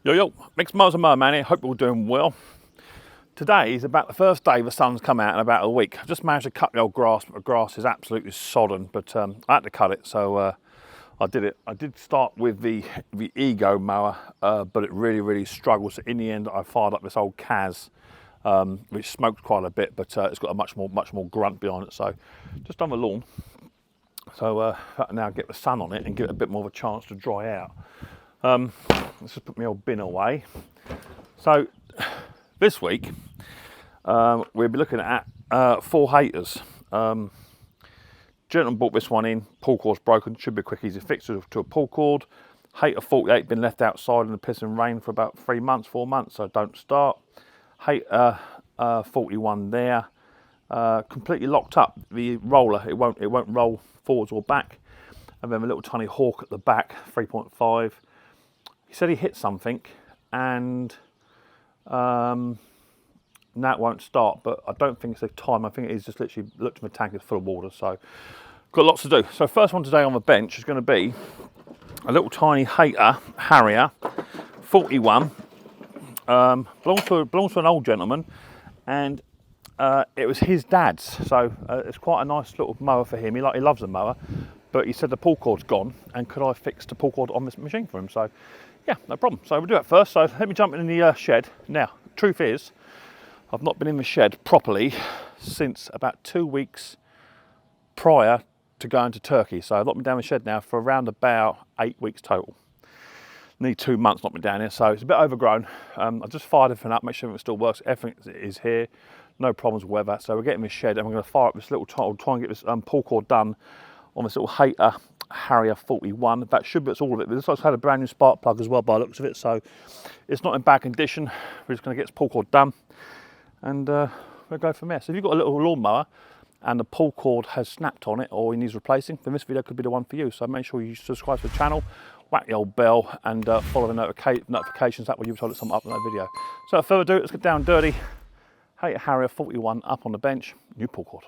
Yo, Micks Mowers and Mower Man here. Hope you're all doing well. Today is about the first day the sun's come out in about a week. I've just managed to cut the old grass, but the grass is absolutely sodden, but I had to cut it, so I did it. I did start with the Ego mower, but it really struggles. So in the end, I fired up this old Kaz, which smoked quite a bit, but it's got a much more grunt behind it. So just on the lawn. So now get the sun on it and give it a bit more of a chance to dry out. Let's just put my old bin away. So this week we'll be looking at 4 haters. Gentleman bought this one in, pull cord's broken, should be a quick easy fix to a pull cord. Hater 48 been left outside in the piss and rain for about 4 months, so don't start. Hater 41 there, completely locked up. The roller, it won't roll forwards or back. And then a little tiny hawk at the back, 3.5. He said he hit something and now it won't start, but I don't think it's a time. I think it's just literally looked at my tank, it's full of water, so got lots to do. So first one today on the bench is going to be a little tiny Hater Harrier 41. Belongs to an old gentleman, and it was his dad's, so it's quite a nice little mower for him. He loves the mower, but he said the pull cord's gone, and could I fix the pull cord on this machine for him? So yeah, no problem. So we'll do that first. So let me jump in the shed. Now, truth is, I've not been in the shed properly since about 2 weeks prior to going to Turkey. So I've not been down the shed now for around about 8 weeks total. Need 2 months not been down here, so it's a bit overgrown. I just fired everything up, make sure it still works. Everything is here, no problems with weather. So we're getting this shed and we're going to fire up this little tile, try and get this pull cord done on this little Hater Harrier 41. That should be, that's all of it. This also had a brand new spark plug as well by the looks of it, so it's not in bad condition. We're just going to get this pull cord done and we'll go from there. So if you've got a little lawnmower and the pull cord has snapped on it or it needs replacing, then this video could be the one for you. So make sure you subscribe to the channel, whack the old bell, and follow the notifications. That way you'll be told that something up in that video. So without further ado, let's get down dirty. Hater Harrier 41 up on the bench, new pull cord.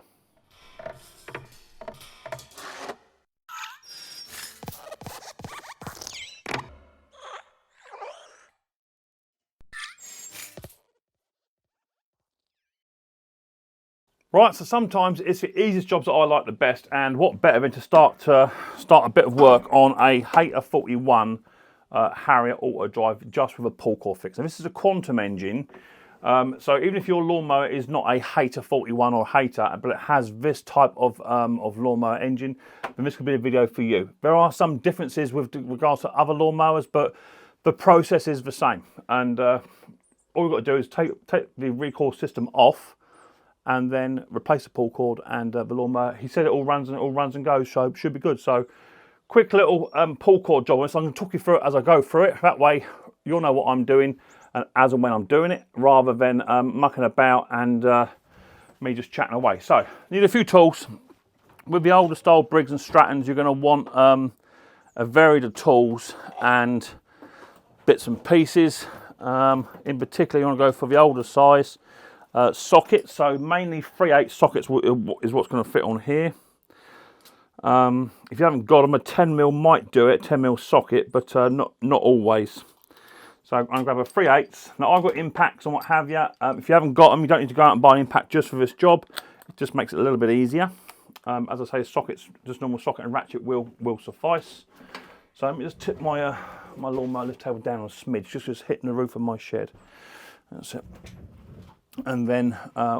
Right, so sometimes it's the easiest jobs that I like the best, and what better than to start a bit of work on a Hater 41 Harrier auto drive just with a pull cord fix. And this is a quantum engine, so even if your lawnmower is not a Hater 41 or Hater, but it has this type of lawnmower engine, then this could be a video for you. There are some differences with regards to other lawnmowers, but the process is the same. And all we've got to do is take the recoil system off, and then replace the pull cord and the lawnmower. He said it all runs and goes, so it should be good. So quick little pull cord job. So I'm going to talk you through it as I go through it. That way you'll know what I'm doing and as and when I'm doing it, rather than mucking about and me just chatting away. So need a few tools. With the older style Briggs and Strattons, you're going to want a variety of tools and bits and pieces. In particular, you want to go for the older size. Sockets, so mainly 3/8 sockets is what's going to fit on here. If you haven't got them, a 10mm might do it, 10mm socket, but not always. So I'm going to grab a 3/8. Now I've got impacts and what have you. If you haven't got them, you don't need to go out and buy an impact just for this job. It just makes it a little bit easier. As I say, sockets, just normal socket and ratchet will suffice. So let me just tip my my lawnmower lift table down on a smidge, just hitting the roof of my shed. That's it. And then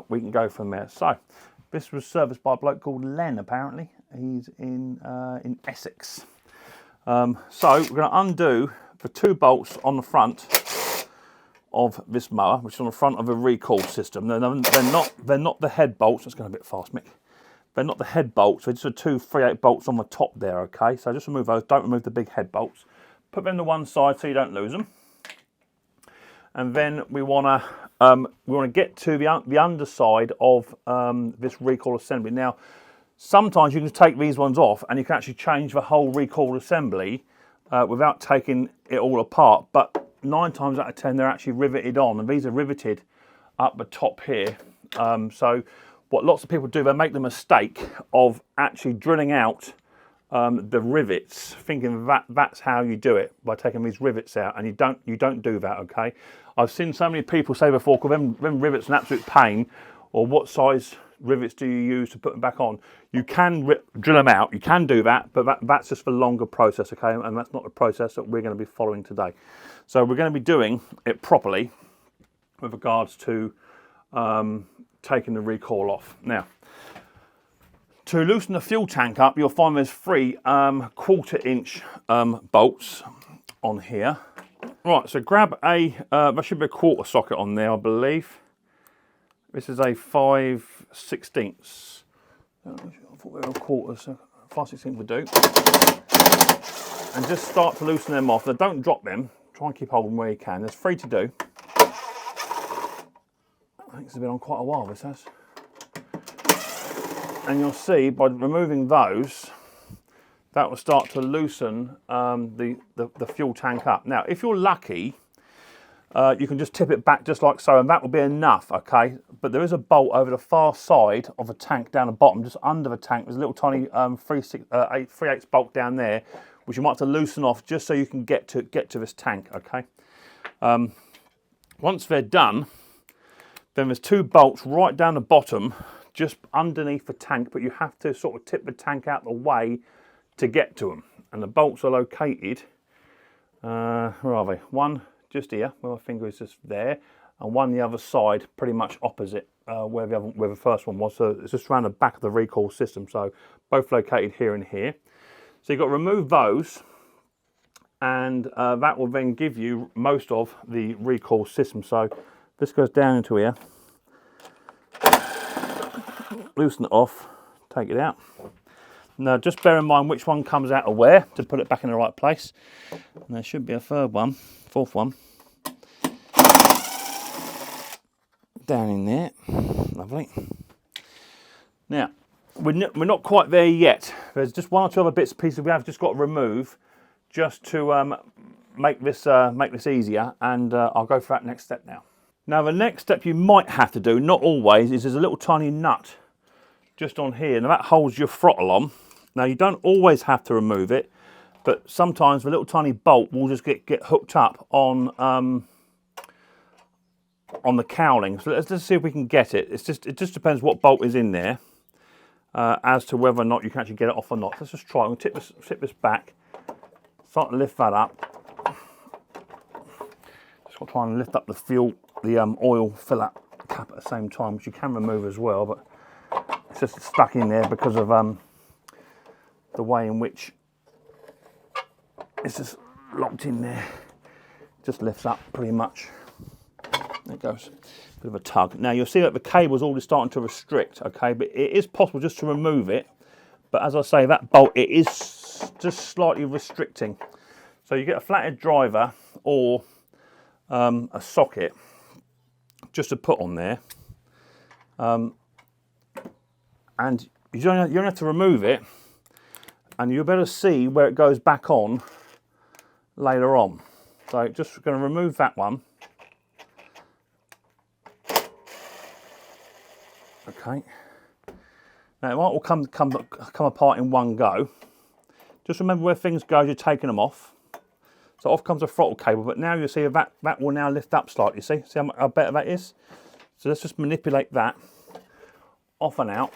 we can go from there. So this was serviced by a bloke called Len, apparently. He's in Essex. So we're going to undo the 2 bolts on the front of this mower, which is on the front of a recoil system. They're not the head bolts. That's going a bit fast, Mick. They're not the head bolts. They're just the 2 3/8 bolts on the top there. Okay, so just remove those. Don't remove the big head bolts. Put them to one side so you don't lose them. And then we want to get to the underside of this recoil assembly. Now, sometimes you can take these ones off and you can actually change the whole recoil assembly without taking it all apart. But 9 times out of 10, they're actually riveted on, and these are riveted up the top here. So what lots of people do, they make the mistake of actually drilling out the rivets, thinking that's how you do it, by taking these rivets out, and you don't do that, okay? I've seen so many people say before, them rivets an absolute pain, or what size rivets do you use to put them back on? You can drill them out, you can do that, but that's just for longer process, okay? And that's not the process that we're going to be following today. So we're going to be doing it properly with regards to taking the recoil off. Now, to loosen the fuel tank up, you'll find there's 3 1/4-inch bolts on here. Right, so grab there should be a 1/4 socket on there, I believe. This is a 5/16. I thought we were 1/4, so 5/16 would do. And just start to loosen them off. Now don't drop them, try and keep hold of them where you can. There's 3 to do. I think it's been on quite a while, this has. And you'll see by removing those, that will start to loosen the fuel tank up. Now, if you're lucky, you can just tip it back just like so, and that will be enough, okay? But there is a bolt over the far side of the tank down the bottom, just under the tank. There's a little tiny 3/8 bolt down there, which you might have to loosen off just so you can get to this tank, okay? Once they're done, then there's 2 bolts right down the bottom, just underneath the tank, but you have to sort of tip the tank out the way to get to them. And the bolts are located, where are they? One just here, where my finger is just there, and one the other side, pretty much opposite where the first one was. So it's just around the back of the recoil system. So both located here and here. So you've got to remove those, and that will then give you most of the recoil system. So this goes down into here. Loosen it off, take it out. Now just bear in mind which one comes out of where to put it back in the right place. And there should be a 4th one. Down in there, lovely. Now, we're not quite there yet. There's just 1 or 2 other bits and pieces we have just got to remove just to make this easier, and I'll go for that next step now. Now the next step you might have to do, not always, is there's a little tiny nut just on here. Now that holds your throttle on. Now you don't always have to remove it, but sometimes the little tiny bolt will just get hooked up on the cowling. So let's just see if we can get it. It just depends what bolt is in there as to whether or not you can actually get it off or not. Let's just try. We'll tip this back, start to lift that up. Just got to try and lift up the oil filler cap at the same time, which you can remove as well, but it's just stuck in there because of the way in which it's just locked in there. Just lifts up pretty much. There it goes. Bit of a tug. Now you'll see that the cable's already starting to restrict, okay, but it is possible just to remove it. But as I say, that bolt, it is just slightly restricting. So you get a flathead driver or a socket just to put on there. And you don't have to remove it, and you'll better see where it goes back on later on. So just going to remove that one. Okay. Now it might all come apart in one go. Just remember where things go as you're taking them off. So off comes a throttle cable, but now you see that will now lift up slightly. See how better that is? So let's just manipulate that off and out,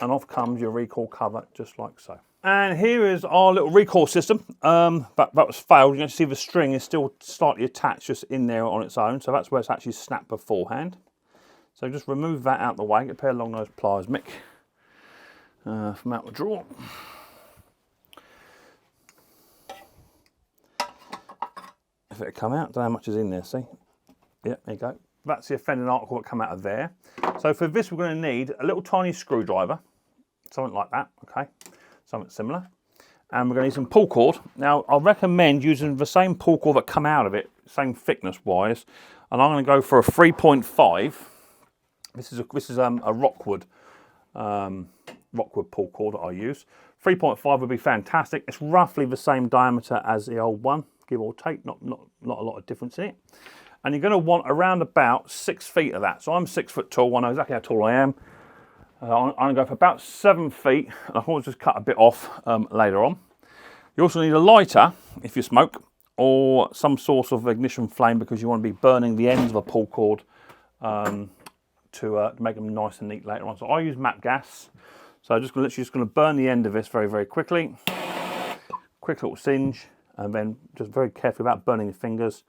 and off comes your recoil cover, just like so. And here is our little recoil system. That was failed. You can see the string is still slightly attached just in there on its own. So that's where it's actually snapped beforehand. So just remove that out the way. Get a pair of long nose pliers, Mick, from out the drawer. If it come out, don't know how much is in there, see? Yeah, there you go. That's the offending article that come out of there. So for this, we're going to need a little tiny screwdriver, something like that, okay? Something similar. And we're going to need some pull cord. Now, I recommend using the same pull cord that come out of it, same thickness-wise. And I'm going to go for a 3.5. This is a Rockwood pull cord that I use. 3.5 would be fantastic. It's roughly the same diameter as the old one, give or take, not a lot of difference in it. And you're going to want around about 6 feet of that. So I'm 6 foot tall, I know exactly how tall I am. I'm going to go for about 7 feet, and I can always just cut a bit off later on. You also need a lighter if you smoke, or some source of ignition flame, because you want to be burning the ends of a pull cord to make them nice and neat later on. So I use MAP gas. So I'm just literally going to burn the end of this very, very quickly. Quick little singe, and then just very carefully about burning your fingers.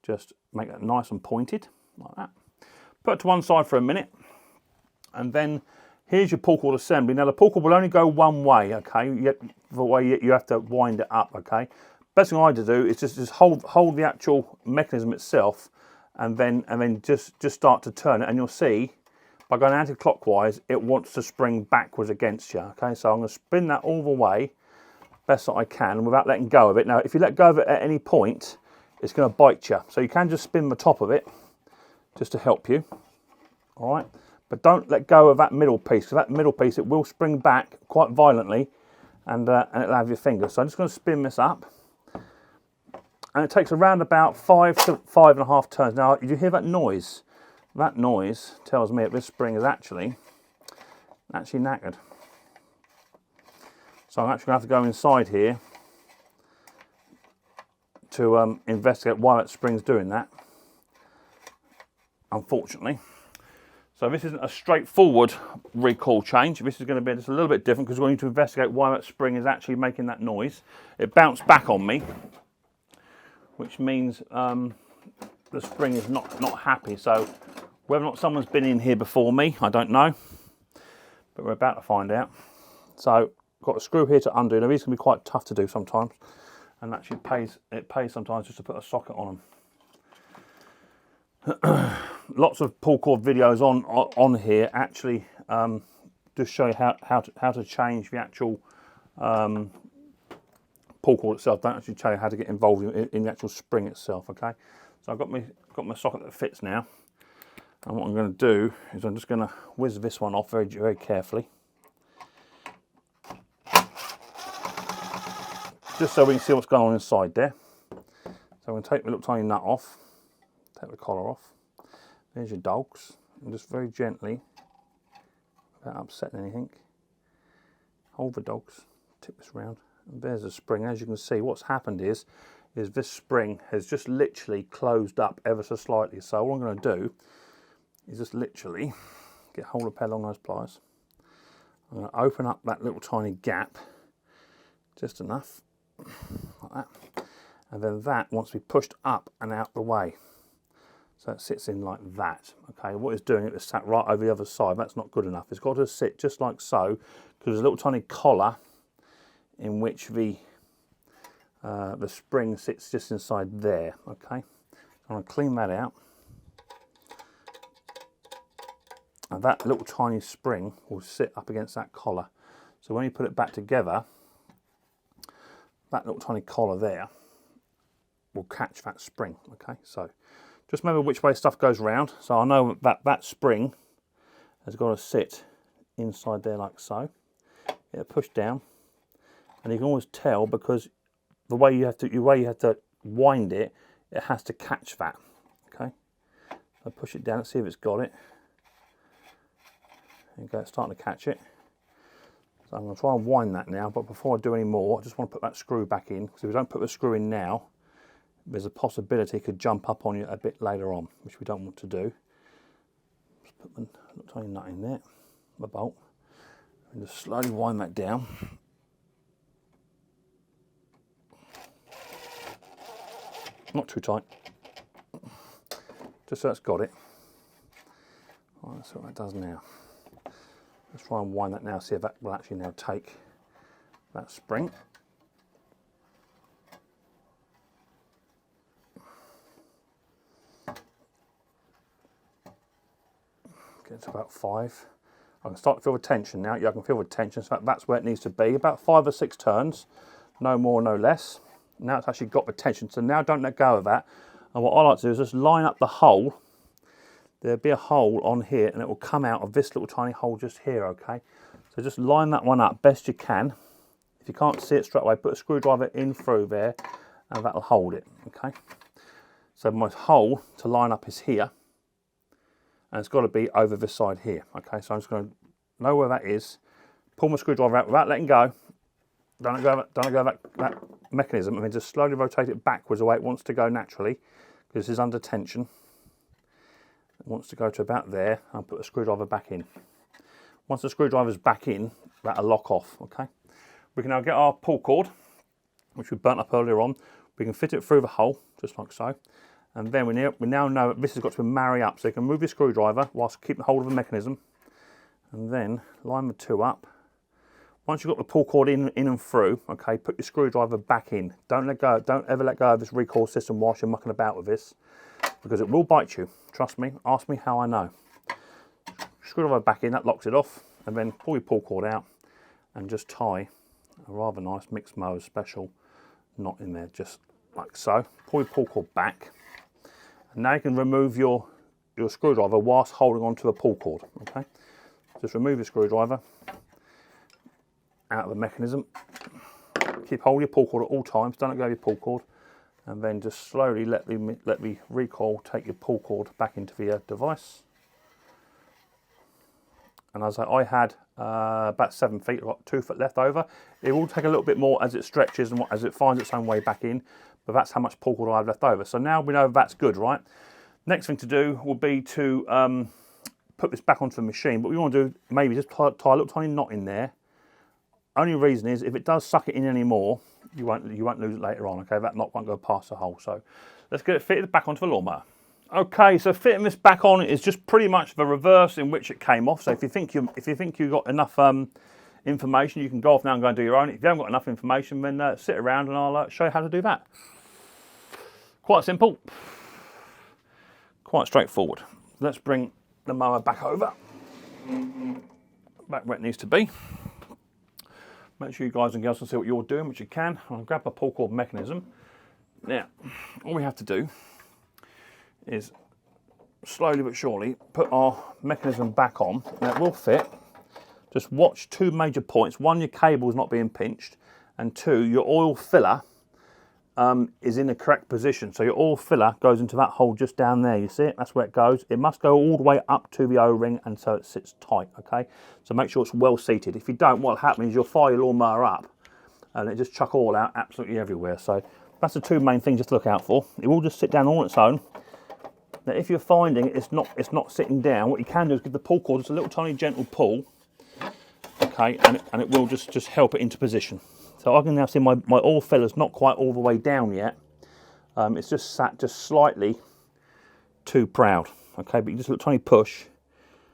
Just make that nice and pointed, like that. Put it to one side for a minute, and then here's your pull cord assembly. Now the pull cord will only go one way, okay? The way you have to wind it up, okay? Best thing I like to do is just hold the actual mechanism itself, and then just start to turn it, and you'll see by going anti-clockwise it wants to spring backwards against you. Okay, so I'm going to spin that all the way best that I can without letting go of it. Now if you let go of it at any point, it's going to bite you, so you can just spin the top of it just to help you. All right, but don't let go of that middle piece, because that middle piece, it will spring back quite violently, and it'll have your fingers. So I'm just going to spin this up. And it takes around about 5 to 5.5 turns. Now, did you hear that noise? That noise tells me that this spring is actually knackered. So I'm actually going to have to go inside here to investigate why that spring's doing that, unfortunately. So this isn't a straightforward recoil change. This is going to be just a little bit different, because we're going to investigate why that spring is actually making that noise. It bounced back on me, which means the spring is not happy. So whether or not someone's been in here before me, I don't know, but we're about to find out. So got a screw here to undo. Now these can be quite tough to do sometimes, and actually it pays sometimes just to put a socket on them. Lots of pull cord videos on here actually just show you how to change the actual pull cord itself. Don't actually tell you how to get involved in the actual spring itself. Okay, so I've got my socket that fits now, and what I'm going to do is I'm just going to whiz this one off very, very carefully, just so we can see what's going on inside there. So I'm going to take the little tiny nut off, take the collar off. There's your dogs, and just very gently, without upsetting anything, hold the dogs, tip this round. And there's the spring. As you can see, what's happened is this spring has just literally closed up ever so slightly. So what I'm going to do is just literally get hold of a pair of long nose pliers. I'm going to open up that little tiny gap, just enough, like that. And then that wants to be pushed up and out the way. So it sits in like that. Okay, what it's doing, it's sat right over the other side. That's not good enough. It's got to sit just like so, because there's a little tiny collar in which the spring sits just inside there. Okay, so I'm going to clean that out, and that little tiny spring will sit up against that collar. So when you put it back together, that little tiny collar there will catch that spring. Okay, so just remember which way stuff goes round. So I know that spring has got to sit inside there like so. It'll push down. And you can always tell, because the way you have to wind it, it has to catch that. Okay, so push it down and see if it's got it. There you go, it's starting to catch it. So I'm going to try and wind that now, but before I do any more, I just want to put that screw back in, because if we don't put the screw in now, there's a possibility it could jump up on you a bit later on, which we don't want to do. Just put the little tiny nut in there, the bolt, and just slowly wind that down. Not too tight, just so it's got it. Right, let's see what that does now. Let's try and wind that now, see if that will actually now take that spring. Get to about 5. I can start to feel the tension now. Yeah, I can feel the tension, so that's where it needs to be. About 5 or 6 turns, no more, no less. Now it's actually got the tension, so now don't let go of that. And what I like to do is just line up the hole. There'll be a hole on here, and it will come out of this little tiny hole just here, okay? So just line that one up best you can. If you can't see it straight away, put a screwdriver in through there, and that'll hold it, okay? So my hole to line up is here, and it's got to be over this side here, okay? So I'm just going to know where that is, pull my screwdriver out without letting go. Don't let go of that mechanism, and then just slowly rotate it backwards the way it wants to go naturally, because this is under tension. It wants to go to about there. I'll put the screwdriver back in. Once the screwdriver's back in, that'll lock off, okay? We can now get our pull cord, which we burnt up earlier on. We can fit it through the hole, just like so. And then we now know that this has got to marry up. So you can move your screwdriver whilst keeping hold of the mechanism. And then line the two up. Once you've got the pull cord in and through, okay, put your screwdriver back in. Don't ever let go of this recoil system whilst you're mucking about with this, because it will bite you. Trust me, ask me how I know. Screwdriver back in, that locks it off. And then pull your pull cord out and just tie a rather nice Micks Mowers special knot in there, just like so. Pull your pull cord back. And now you can remove your screwdriver whilst holding on to the pull cord, okay? Just remove your screwdriver out of the mechanism. Keep hold of your pull cord at all times, don't let go of your pull cord. And then just slowly let the recoil take your pull cord back into the device. And as I had about 7 feet, I've got 2 foot left over. It will take a little bit more as it stretches and as it finds its own way back in, but that's how much pull cord I have left over. So now we know that's good, right? Next thing to do will be to put this back onto the machine, but what we want to do, maybe just tie a little tiny knot in there. Only reason is, if it does suck it in anymore, you won't lose it later on, okay? That knot won't go past the hole. So let's get it fitted back onto the lawnmower. Okay, so fitting this back on is just pretty much the reverse in which it came off. So if you think you've got enough information, you can go off now and go and do your own. If you haven't got enough information, then sit around and I'll show you how to do that. Quite simple, quite straightforward. Let's bring the mower back over, back where it needs to be. Make sure you guys and girls can see what you're doing, which you can. I'll grab a pull cord mechanism. Now, all we have to do is slowly but surely put our mechanism back on. Now, it will fit. Just watch 2 major points. 1, your cable is not being pinched, and 2, your oil filler is in the correct position. So your oil filler goes into that hole just down there. You see it? That's where it goes. It must go all the way up to the O-ring, and so it sits tight, okay? So make sure it's well seated. If you don't, what'll happen is you'll fire your lawnmower up and it just chuck oil out absolutely everywhere. So that's the 2 main things just to look out for. It will just sit down on its own. Now, if you're finding it's not sitting down, what you can do is give the pull cord just a little tiny gentle pull, okay, and it will just help it into position. So I can now see my oil filler's not quite all the way down yet. It's just sat just slightly too proud, okay, but you just a little tiny push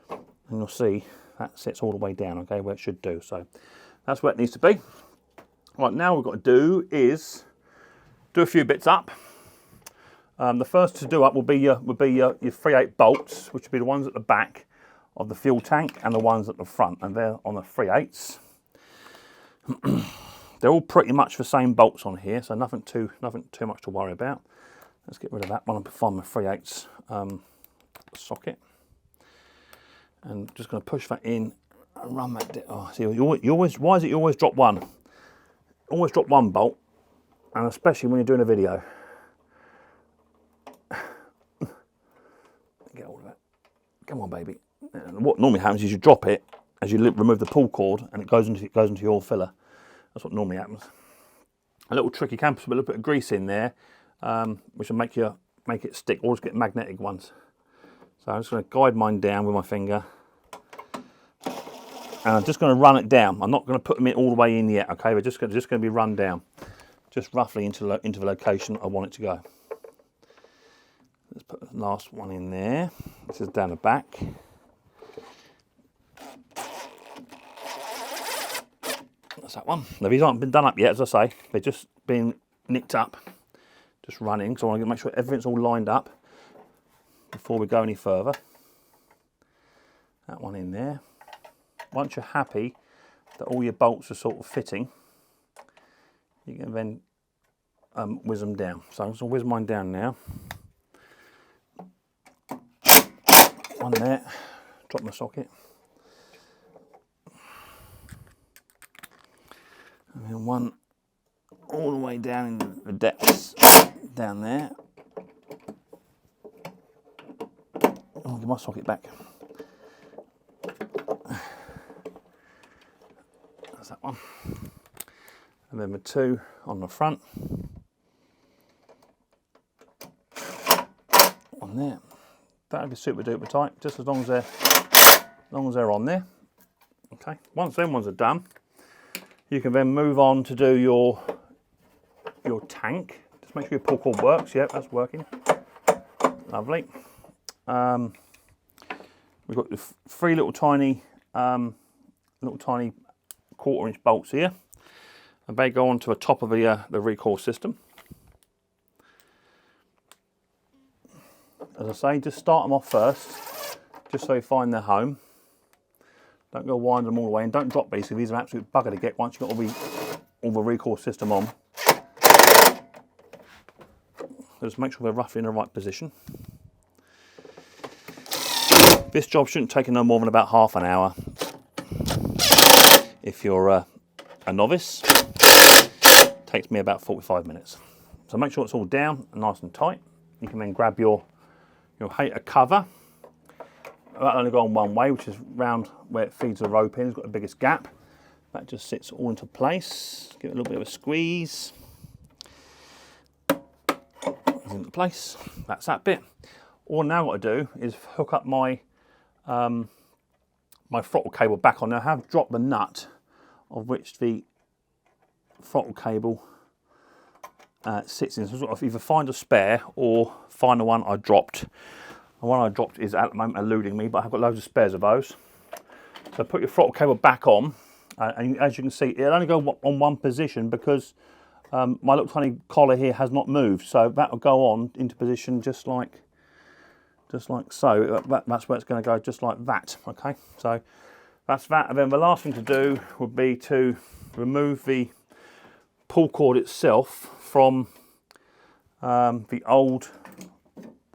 and you'll see that sits all the way down, okay, where it should do. So that's where it needs to be. Right, now what we've got to do is do a few bits up. The first to do up will be your 3/8 bolts, which will be the ones at the back of the fuel tank and the ones at the front, and they're on the 3/8. They're all pretty much the same bolts on here, so nothing too much to worry about. Let's get rid of that one and find my 3/8 socket, and just going to push that in and run that. Oh, see, why is it you always drop one? Always drop one bolt, and especially when you're doing a video. Get hold of it. Come on, baby. And what normally happens is you drop it as you remove the pull cord, and it goes into your filler. That's what normally happens. A little trick, you can put a little bit of grease in there, which will make it stick. Always get magnetic ones. So I'm just going to guide mine down with my finger, and I'm just going to run it down. I'm not going to put them in all the way in yet. Okay, they're just going to be run down, just roughly into the location I want it to go. Let's put the last one in there. This is down the back. That's that one. Now, these aren't been done up yet, as I say. They're just been nicked up, just running. So I want to make sure everything's all lined up before we go any further. That one in there. Once you're happy that all your bolts are sort of fitting, you can then whiz them down. So I'm just going to whiz mine down now. One there, drop my socket. And then one all the way down in the depths, down there. I'll give my socket back. that's that one. And then the two on the front. On there. That'll be super duper tight, just as long as they're on there. Okay, once them ones are done, you can then move on to do your tank. Just make sure your pull cord works. Yep, that's working. Lovely. We've got the three little tiny quarter-inch bolts here, and they go onto the top of the recoil system. As I say, just start them off first, just so you find their home. Don't go wind them all the way, and don't drop these, because these are an absolute bugger to get once you've got all the recoil system on. Just make sure they're roughly in the right position. This job shouldn't take no more than about half an hour. If you're a novice, it takes me about 45 minutes. So make sure it's all down and nice and tight. You can then grab your hater cover. That'll only go on one way, which is round where it feeds the rope in. It's got the biggest gap. That just sits all into place. Give it a little bit of a squeeze. It's into place. That's that bit. All I've now got to do is hook up my my throttle cable back on. Now I have dropped the nut of which the throttle cable sits in. So sort of either find a spare or find the one I dropped. The one I dropped is at the moment eluding me, but I've got loads of spares of those. So put your throttle cable back on, and as you can see, it'll only go on one position because my little tiny collar here has not moved. So that will go on into position just like so. That's where it's going to go, just like that. Okay, so that's that. And then the last thing to do would be to remove the pull cord itself from the old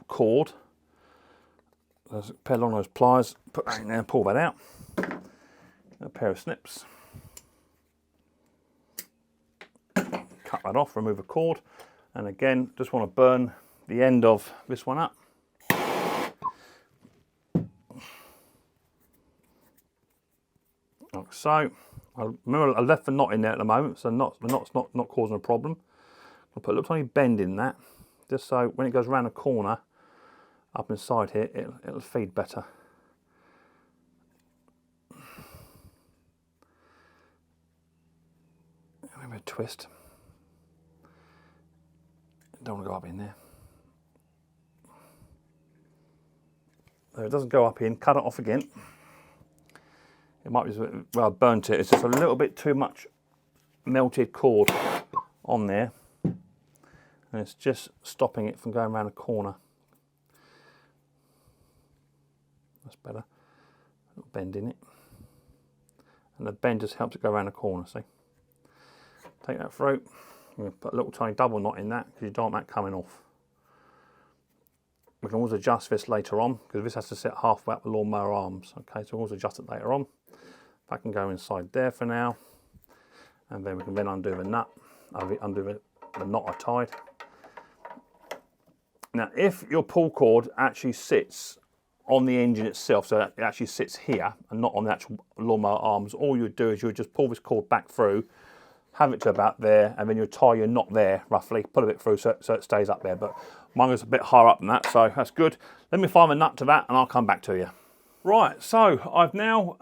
cord. There's a pair along those pliers, put that in there, pull that out. A pair of snips. Cut that off, remove a cord, and again, just want to burn the end of this one up. Like so. Remember, I left the knot in there at the moment, so the knot's not causing a problem. I'll put a little tiny bend in that, just so when it goes around the corner, up inside here, it'll feed better. Maybe a twist. Don't want to go up in there. So it doesn't go up in, cut it off again. It might be, well, I burnt it. It's just a little bit too much melted cord on there. And it's just stopping it from going around the corner. That's better. A little bend in it. And the bend just helps it go around the corner, see? Take that through. I'm going to put a little tiny double knot in that because you don't want that coming off. We can always adjust this later on because this has to sit halfway up the lawnmower arms. Okay, so we'll always adjust it later on. That can go inside there for now. And then we can then undo the nut, undo the knot I tied. Now, if your pull cord actually sits on the engine itself, so it actually sits here and not on the actual lawnmower arms, all you would do is you would just pull this cord back through, have it to about there, and then you tie your knot there roughly, pull a bit through so it stays up there. But mine is a bit higher up than that, so that's good. Let me find the nut to that and I'll come back to you. Right, so I've now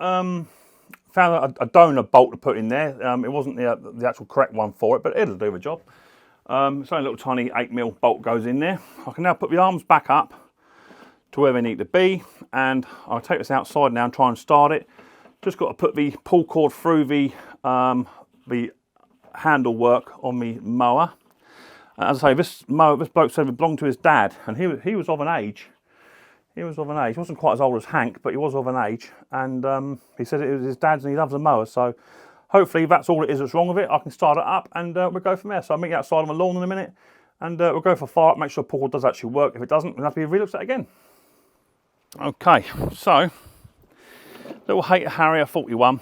found a donor bolt to put in there. It wasn't the actual correct one for it, but it'll do the job. So a little tiny 8mm bolt goes in there. I can now put the arms back up to where they need to be, and I'll take this outside now and try and start it. Just got to put the pull cord through the handle work on the mower. As I say, this bloke said it belonged to his dad, and he was of an age. He was of an age. He wasn't quite as old as Hank, but he was of an age, and he said it was his dad's and he loves the mower, so hopefully that's all it is that's wrong with it. I can start it up and we'll go from there. So I'll meet you outside on the lawn in a minute, and we'll go for a fire up, make sure the pull cord does actually work. If it doesn't, we'll have to re-look at it again. Okay, so little Hater Harrier 41.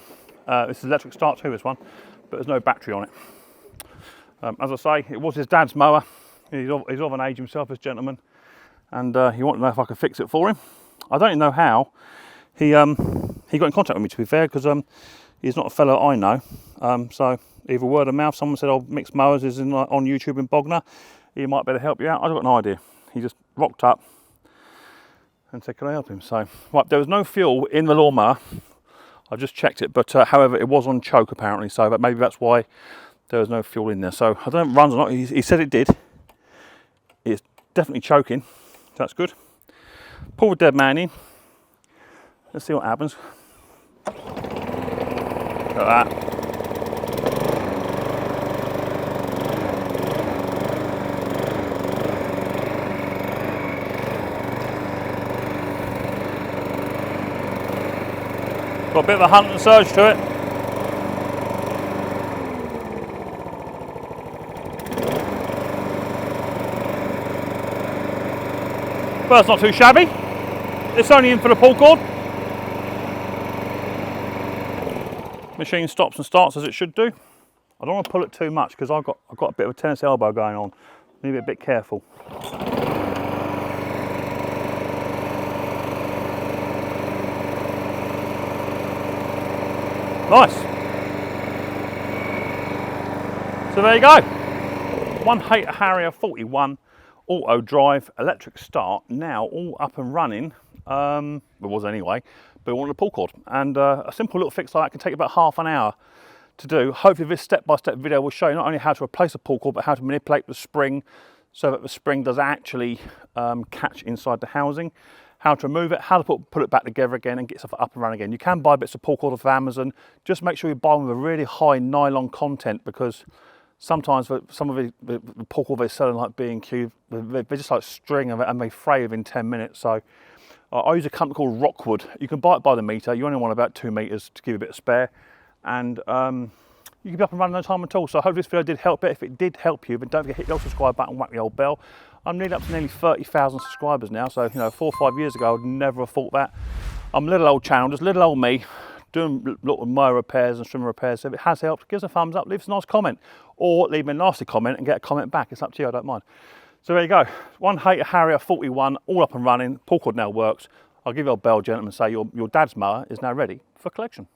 This is electric start too, this one, but there's no battery on it. As I say, it was his dad's mower. He's of an age himself, this gentleman, and he wanted to know if I could fix it for him. I don't even know how he got in contact with me, to be fair, because He's not a fellow I know. So either word of mouth, someone said, oh, Micks Mowers is on YouTube in Bognor. He might be able to help you out. I've got no idea. He just rocked up and said, can I help him? So, right, there was no fuel in the lawnmower. I've just checked it, but however, it was on choke apparently, so maybe that's why there was no fuel in there. So I don't know if it runs or not. He said it did. It's definitely choking, so that's good. Pull the dead man in. Let's see what happens. Look at that. Got a bit of a hunt and surge to it. Well, that's not too shabby. It's only in for the pull cord. Machine stops and starts as it should do. I don't want to pull it too much because I've got a bit of a tennis elbow going on. Need to be a bit careful. Nice. So there you go. 1.8 Harrier 41 auto drive electric start, now all up and running. It was anyway, but we wanted a pull cord, and a simple little fix like that can take about half an hour to do. Hopefully this step-by-step video will show you not only how to replace a pull cord, but how to manipulate the spring so that the spring does actually catch inside the housing, how to remove it, how to put it back together again and get stuff up and running again. You can buy bits of pull cord off Amazon. Just make sure you buy them with a really high nylon content, because sometimes some of the pull cord they're selling like B&Q, they're just like string and they fray within 10 minutes. So I use a company called Rockwood. You can buy it by the metre. You only want about 2 metres to give you a bit of spare. And you can be up and running no time at all. So I hope this video did help it. If it did help you, then don't forget to hit the old subscribe button, whack the old bell. I'm nearly up to nearly 30,000 subscribers now. So, you know, 4 or 5 years ago, I would never have thought that. I'm a little old channel, just little old me, doing little mower repairs and trimmer repairs. So if it has helped, give us a thumbs up, leave us a nice comment, or leave me a nasty comment and get a comment back. It's up to you, I don't mind. So there you go, 1.8 Harrier 41, all up and running, pull cord now works. I'll give you a bell, gentlemen, and say your dad's mower is now ready for collection.